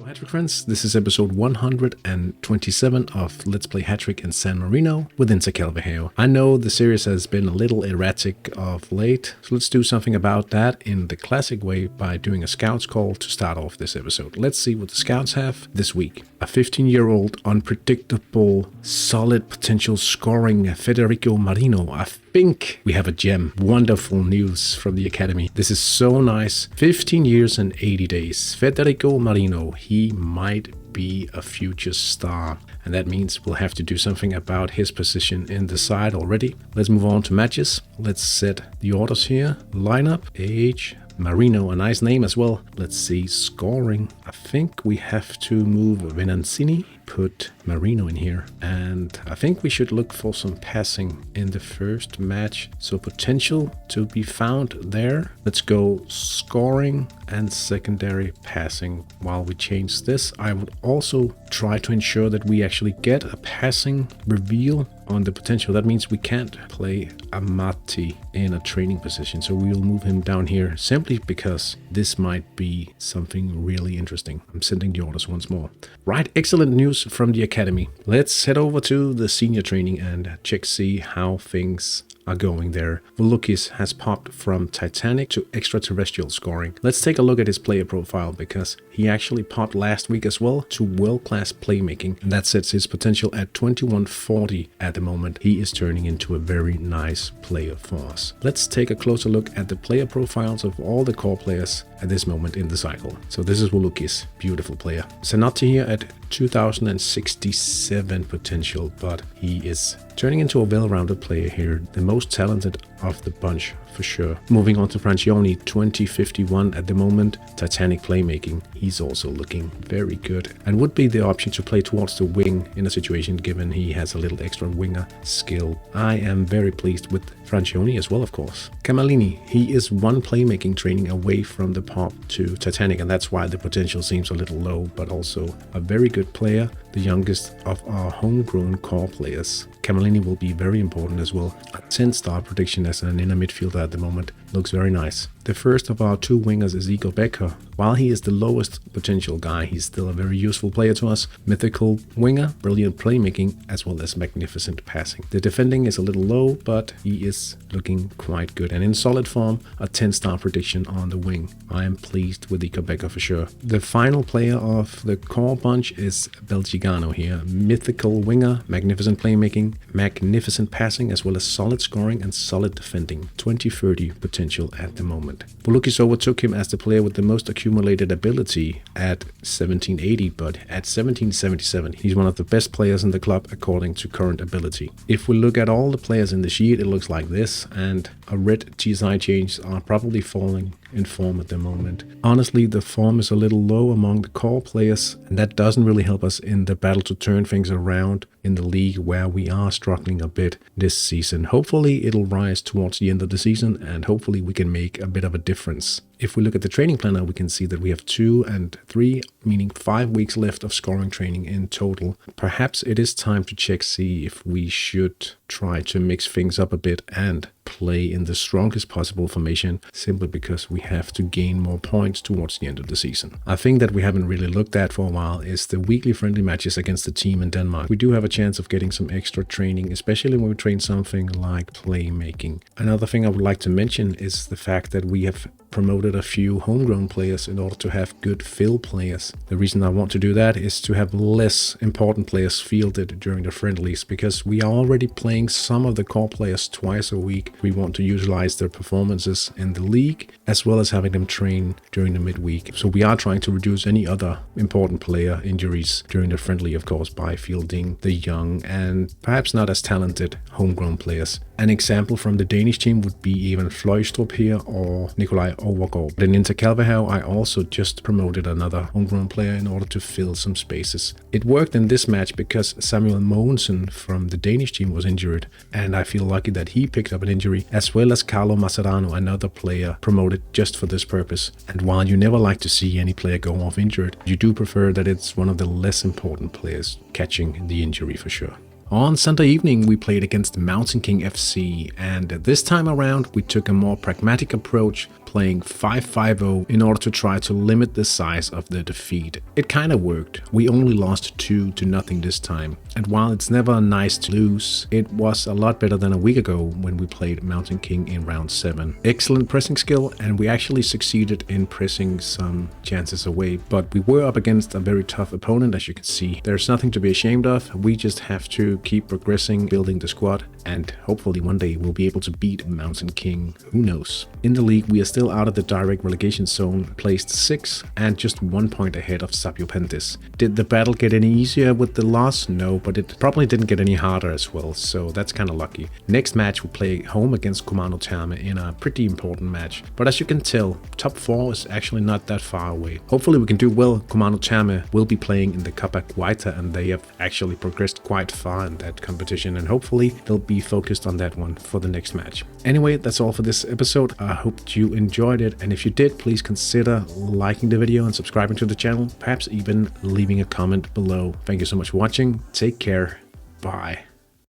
Hattrick friends, this is episode 127 of Let's Play Hattrick in San Marino with Inter Kalvehave. I know the series has been a little erratic of late, so let's do something about that in the classic way by doing a scouts call to start off this episode. Let's see what the scouts have this week. A 15-year-old, unpredictable, solid potential scoring Federico Marino. I think we have a gem. Wonderful news from the academy. This is so nice. 15 years and 80 days. Federico Marino. He might be a future star. And that means we'll have to do something about his position in the side already. Let's move on to matches. Let's set the orders here. Lineup, age, Marino, a nice name as well. Let's see, scoring. I think we have to move Venanzini, put Marino in here. And I think we should look for some passing in the first match. So potential to be found there. Let's go scoring and secondary passing. While we change this, I would also try to ensure that we actually get a passing reveal on the potential. That means we can't play Amati in a training position. So we'll move him down here simply because this might be something really interesting. I'm sending the orders once more. Right, excellent news from the academy. Let's head over to the senior training and see how things are going there. Volukis has popped from Titanic to extraterrestrial scoring. Let's take a look at his player profile because he actually popped last week as well to world-class playmaking, and that sets his potential at 2140 at the moment. He is turning into a very nice player for us. Let's take a closer look at the player profiles of all the core players at this moment in the cycle. So this is Volukis, beautiful player. Zanotti here at 2067 potential, but he is turning into a well-rounded player here, the most talented of the bunch for sure. Moving on to Francione, 2051 at the moment, Titanic playmaking. He's also looking very good and would be the option to play towards the wing in a situation given he has a little extra winger skill. I am very pleased with Francione as well, of course. Camallini, he is one playmaking training away from the pop to Titanic, and that's why the potential seems a little low, but also a very good player, the youngest of our homegrown core players. Camallini will be very important as well. A 10-star prediction as an inner midfielder at the moment. Looks very nice. The first of our two wingers is Igor Becker. While he is the lowest potential guy, he's still a very useful player to us. Mythical winger, brilliant playmaking, as well as magnificent passing. The defending is a little low, but he is looking quite good. And in solid form, a 10-star prediction on the wing. I am pleased with Igor Becker for sure. The final player of the core bunch is Belgigano here. Mythical winger, magnificent playmaking, magnificent passing, as well as solid scoring and solid defending. 2030 potential at the moment. Volukis overtook him as the player with the most accumulated ability at 1780, but at 1777 he's one of the best players in the club according to current ability. If we look at all the players in the sheet, it looks like this, and a red GSI changes are probably falling in form at the moment. Honestly, the form is a little low among the core players, and that doesn't really help us in the battle to turn things around in the league where we are struggling a bit this season. Hopefully it'll rise towards the end of the season, and hopefully we can make a bit of a difference. If we look at the training planner, we can see that we have 2 and 3, meaning 5 weeks left of scoring training in total. Perhaps it is time to see if we should try to mix things up a bit and play in the strongest possible formation, simply because we have to gain more points towards the end of the season. I think that we haven't really looked at for a while is the weekly friendly matches against the team in Denmark. We do have a chance of getting some extra training, especially when we train something like playmaking. Another thing I would like to mention is the fact that we have promoted a few homegrown players in order to have good fill players. The reason I want to do that is to have less important players fielded during the friendlies, because we are already playing some of the core players twice a week. We want to utilize their performances in the league as well as having them train during the midweek. So we are trying to reduce any other important player injuries during the friendly, of course, by fielding the young and perhaps not as talented homegrown players. An example from the Danish team would be even Fløjstrup here or Nikolaj Overgaard. But in Inter Kalvehave, I also just promoted another homegrown player in order to fill some spaces. It worked in this match because Samuel Mogensen from the Danish team was injured, and I feel lucky that he picked up an injury, as well as Carlo Macerano, another player promoted just for this purpose. And while you never like to see any player go off injured, you do prefer that it's one of the less important players catching the injury for sure. On Sunday evening, we played against Mountain King FC, and this time around we took a more pragmatic approach, playing 5-5-0 in order to try to limit the size of the defeat. It kind of worked. We only lost 2-0 this time. And while it's never nice to lose, it was a lot better than a week ago when we played Mountain King in round 7. Excellent pressing skill, and we actually succeeded in pressing some chances away, but we were up against a very tough opponent, as you can see. There's nothing to be ashamed of. We just have to keep progressing, building the squad, and hopefully one day we'll be able to beat Mountain King. Who knows? In the league, we are still out of the direct relegation zone, placed 6 and just 1 point ahead of Sapiopentis. Did the battle get any easier with the loss? No, but it probably didn't get any harder as well, so that's kind of lucky. Next match, we play home against Kumano Terme in a pretty important match, but as you can tell, top 4 is actually not that far away. Hopefully we can do well. Kumano Terme will be playing in the Copa Guaita, and they have actually progressed quite far in that competition, and hopefully they'll be focused on that one for the next match. Anyway, that's all for this episode. I hope you enjoyed it, and if you did, please consider liking the video and subscribing to the channel, perhaps even leaving a comment below. Thank you so much for watching. Take care. Bye.